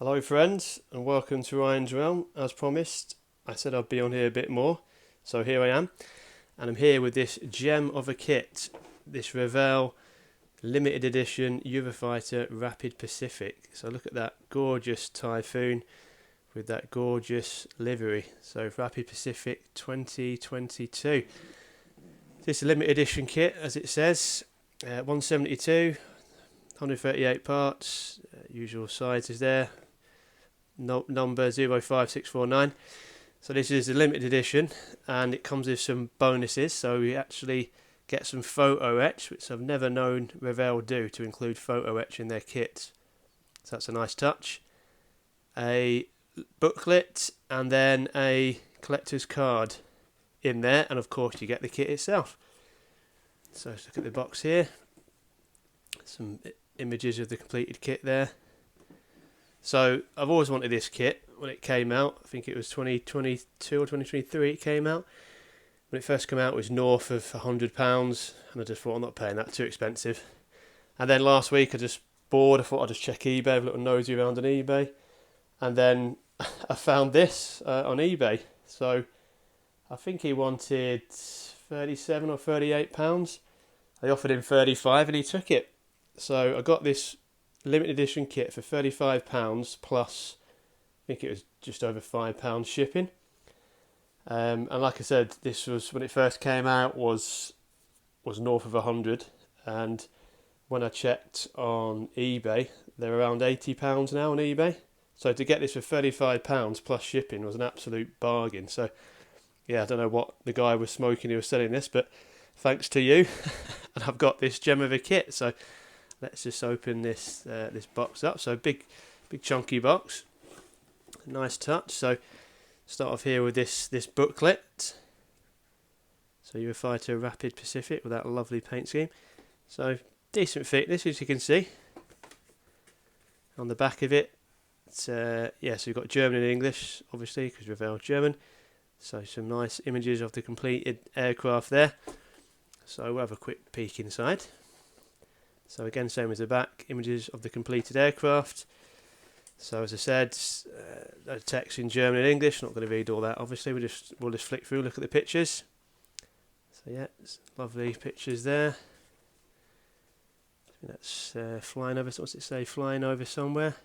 Hello friends and welcome to Ryan's Realm. As promised, I said I'd be on here a bit more, so here I am, and I'm here with this gem of a kit, this Revell limited edition Eurofighter Rapid Pacific. So look at that gorgeous Typhoon with that gorgeous livery. So Rapid Pacific 2022. This is a limited edition kit, as it says, 172, 138 parts, usual sizes there. Number 05649. So this is a limited edition and it comes with some bonuses. So we actually get some photo etch, which I've never known Revell do, to include photo etch in their kits. So that's a nice touch. A booklet and then a collector's card in there, and of course you get the kit itself. So let's look at the box here. Some images of the completed kit there. So I've always wanted this kit when it came out. I think it was 2022 or 2023 it came out. When it first came out it was north of £100 and I just thought I'm not paying that, too expensive. And then last week I just bored, I thought I'd just check eBay, have a little nosy around on eBay. And then I found this on eBay. So I think he wanted £37 or £38. I offered him £35 and he took it. So I got this limited edition kit for £35 plus I think it was just over £5 shipping. And like I said, this was when it first came out was north of 100, and when I checked on eBay they're around £80 now on eBay. So to get this for £35 plus shipping was an absolute bargain. So yeah, I don't know what the guy was smoking who was selling this, but thanks to you and I've got this gem of a kit. So let's just open this this box up. So big chunky box, nice touch. So start off here with this booklet. So Eurofighter Rapid Pacific with that lovely paint scheme. So decent thickness, as you can see. On the back of it, it's so you've got German and English, obviously, because Revell German. So some nice images of the completed aircraft there. So we'll have a quick peek inside. So again, same as the back, images of the completed aircraft. So as I said, text in German and English. Not going to read all that, obviously. We'll just flick through, look at the pictures. So yeah, lovely pictures there. I think that's flying over. What's it say? Flying over somewhere.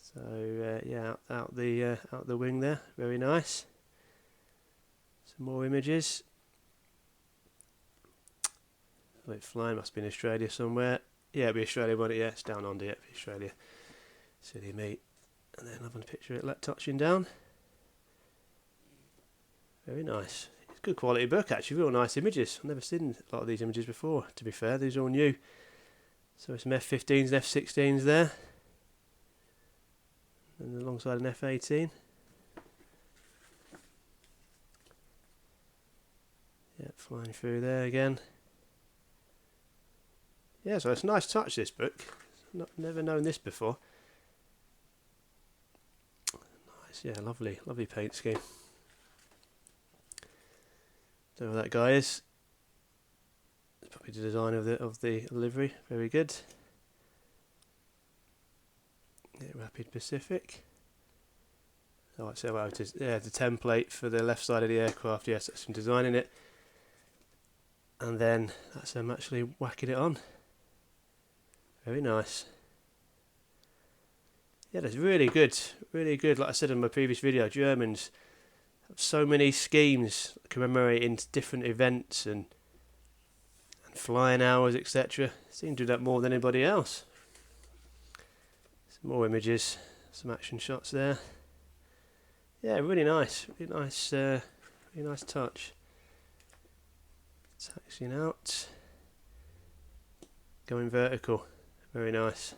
So yeah, out the wing there. Very nice. Some more images. Like flying, must be in Australia somewhere. Yeah, it'll be Australia, won't it? Yeah, it's down under, yeah, it'll be Australia. Silly me. And then having a picture of it touching down. Very nice. It's a good quality book, actually. Real nice images. I've never seen a lot of these images before, to be fair. These are all new. So some F-15s and F-16s there. And alongside an F-18. Yeah, flying through there again. Yeah, so it's a nice touch, this book. Never known this before. Nice, yeah, lovely paint scheme. Don't know what that guy is. It's probably the design of the livery. Very good. Yeah, Rapid Pacific. Oh, I'd say well, it is. Yeah, the template for the left side of the aircraft. Yes, that's him designing it. And then that's him actually whacking it on. Very nice. Yeah, that's really good, really good. Like I said in my previous video, Germans have so many schemes commemorating different events and flying hours, etc. Seem to do that more than anybody else. Some more images, some action shots there. Yeah, really nice, really nice touch. Taxiing out, going vertical. Very nice.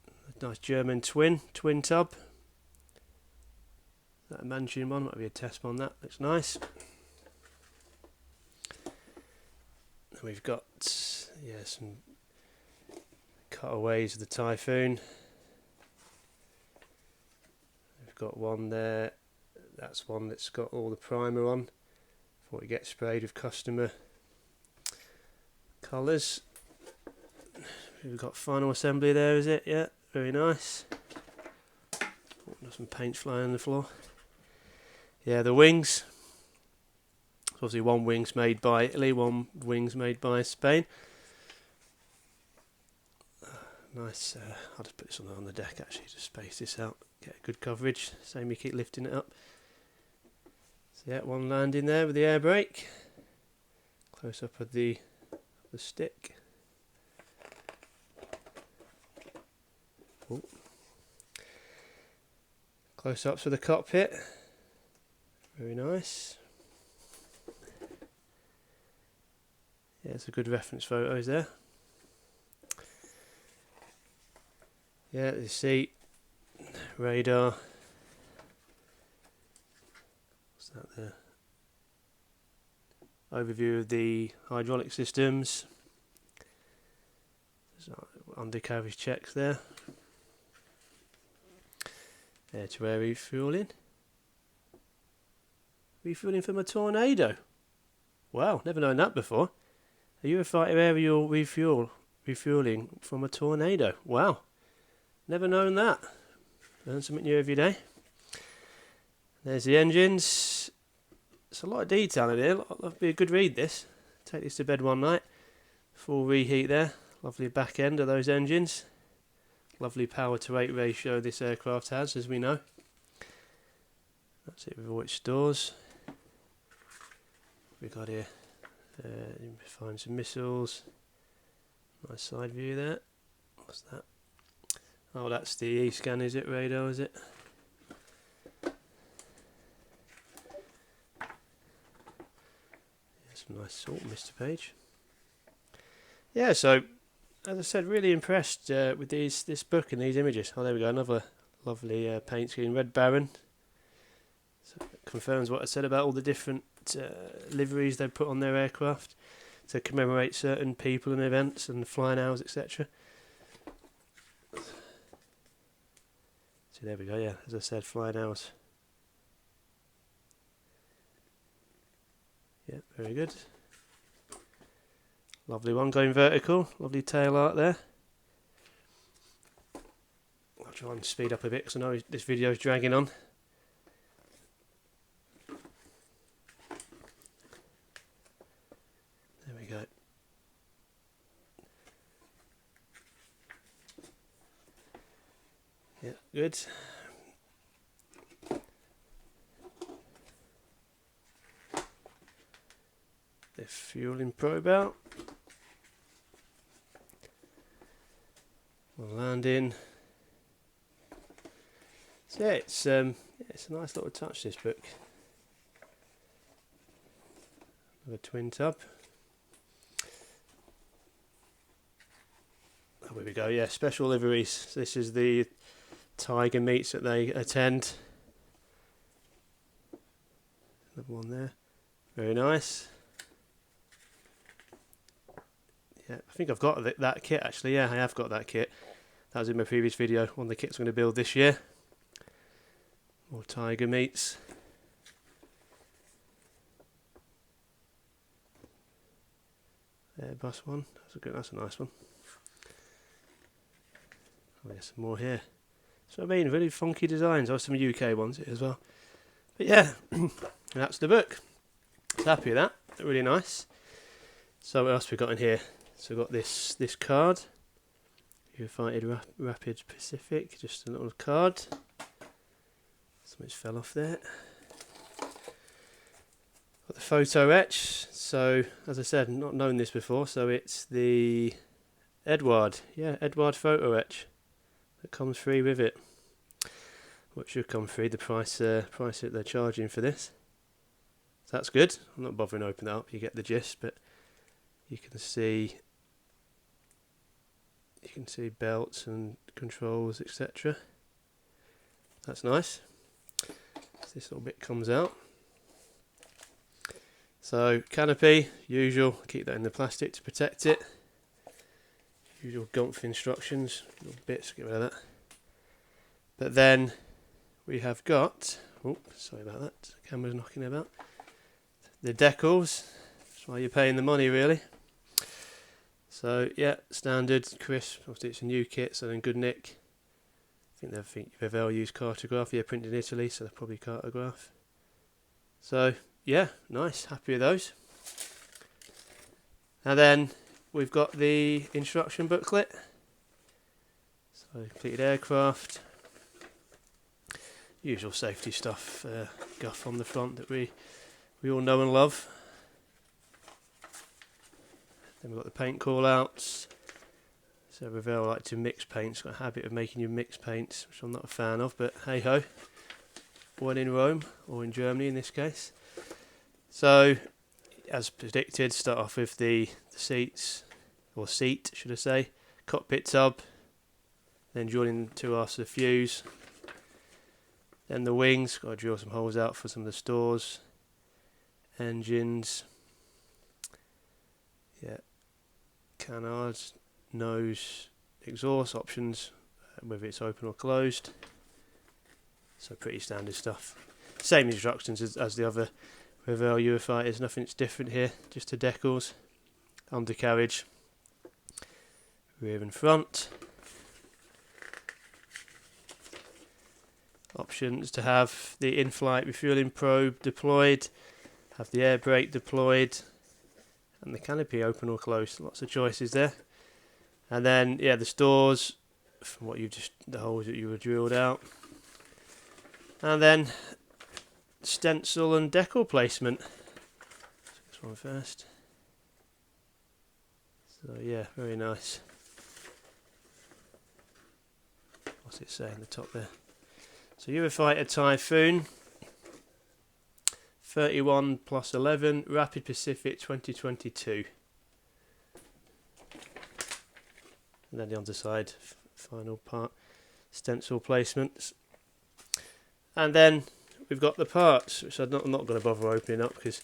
A nice German twin tub. That Mansion one, might be a test on that. Looks nice. And we've got some cutaways of the Typhoon. We've got one there. That's one that's got all the primer on before it gets sprayed with customer colours. We've got final assembly there, is it? Yeah, very nice. Oh, there's some paint flying on the floor. Yeah, the wings. Obviously one wing's made by Italy, one wing's made by Spain. Nice, I'll just put this on the deck actually to space this out, get good coverage, same you keep lifting it up. So yeah, one landing there with the air brake. Close up of the stick. Ooh. Close ups of the cockpit. Very nice. Yeah, it's a good reference photos there. Yeah, the seat, radar. What's that there? Overview of the hydraulic systems. There's undercarriage checks there. Air-to-air refueling. Refueling from a Tornado. Wow, never known that before. A Eurofighter aerial refueling from a Tornado. Wow, never known that. Learn something new every day. There's the engines. It's a lot of detail in here. It'll be a good read this. Take this to bed one night. Full reheat there. Lovely back end of those engines. Lovely power to weight ratio this aircraft has, as we know. That's it with all its stores. We got here. Find some missiles. Nice side view there. What's that? Oh, that's the E-scan, is it? Radar, is it? Some nice salt, Mr. Page. Yeah, so as I said, really impressed with this book and these images. Oh, there we go, another lovely paint scheme, Red Baron. So it confirms what I said about all the different liveries they put on their aircraft to commemorate certain people and events and flying hours, etc. So there we go, yeah, as I said, flying hours. Yeah, very good. Lovely one going vertical, lovely tail art there. I'll try and speed up a bit because I know this video is dragging on. There we go. Yeah, good. The fueling probe out. We'll land in. So yeah, it's a nice little touch, this book. Another twin tub. Oh, here we go. Yeah, special liveries. So this is the tiger meets that they attend. Another one there. Very nice. Yeah, I think I've got that kit actually. Yeah, I have got that kit. That was in my previous video. One of the kits I'm going to build this year. More tiger meats. Airbus one. That's a nice one. Oh, there's some more here. So I mean, really funky designs. There's some UK ones as well. But yeah, that's the book. So happy with that. Really nice. So what else we got in here? So we've got this card. Eurofighter Rapid Pacific. Just a little card. Something's fell off there. Got the photo etch. So as I said, not known this before. So it's the Edward. Yeah, Edward photo etch that comes free with it. What should come free? The price that they're charging for this. So that's good. I'm not bothering to open that up. You get the gist, but you can see belts and controls, etc. That's nice. So this little bit comes out. So canopy, usual, keep that in the plastic to protect it. Usual Gumpf instructions, little bits, get rid of that. But then we have got, oh, sorry about that, the camera's knocking about. The decals, that's why you're paying the money really. So yeah, standard, crisp. Obviously it's a new kit, so in good nick. I think Revell used cartograph. Yeah, printed in Italy, so they're probably cartograph. So yeah, nice. Happy with those. And then we've got the instruction booklet. So completed aircraft. Usual safety stuff, guff on the front that we all know and love. Then we've got the paint call outs. So Revell like to mix paints, got a habit of making you mix paints, which I'm not a fan of, but hey ho. One in Rome, or in Germany in this case. So, as predicted, start off with the seats, or seat should I say, cockpit tub, then drilling two arcs of the fuse, then the wings, got to drill some holes out for some of the stores, engines, yeah, canards, nose, exhaust options, whether it's open or closed. So pretty standard stuff. Same instructions as the other Revell Eurofighters, nothing's different here, just the decals, undercarriage, rear and front. Options to have the in-flight refueling probe deployed, have the air brake deployed, and the canopy open or closed. Lots of choices there. And then, yeah, the stores, from what the holes that you were drilled out. And then, stencil and decal placement. This one first. So, yeah, very nice. What's it say in the top there? So, Eurofighter Typhoon. 31 plus 11, Rapid Pacific 2022. And then the underside, final part, stencil placements. And then we've got the parts, which I'm not going to bother opening up because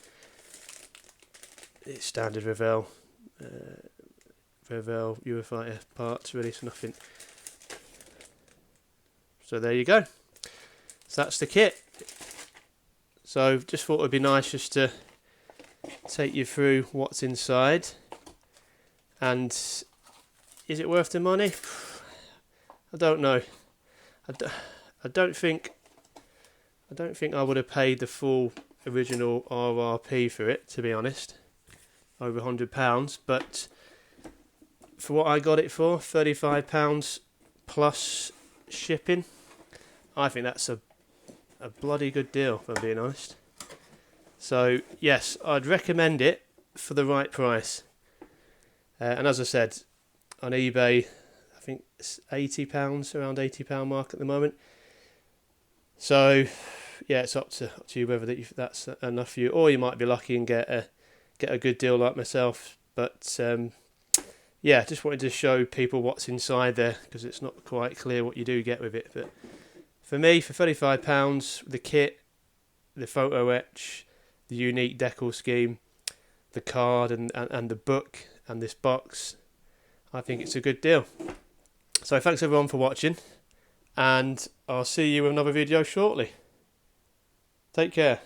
it's standard Revell Eurofighter parts really, so nothing. So there you go. So that's the kit. So just thought it would be nice just to take you through what's inside. And is it worth the money? I don't know. I don't think I would have paid the full original RRP for it, to be honest. Over £100, but for what I got it for, £35 plus shipping, I think that's a bloody good deal, if I'm being honest. So yes, I'd recommend it for the right price. And as I said, on eBay, I think it's £80, around £80 mark at the moment. So yeah, it's up to you whether that's enough for you, or you might be lucky and get a good deal like myself. But yeah, just wanted to show people what's inside there because it's not quite clear what you do get with it. But for me, for £35, the kit, the photo etch, the unique decal scheme, the card and the book and this box, I think it's a good deal. So thanks everyone for watching, and I'll see you with another video shortly. Take care.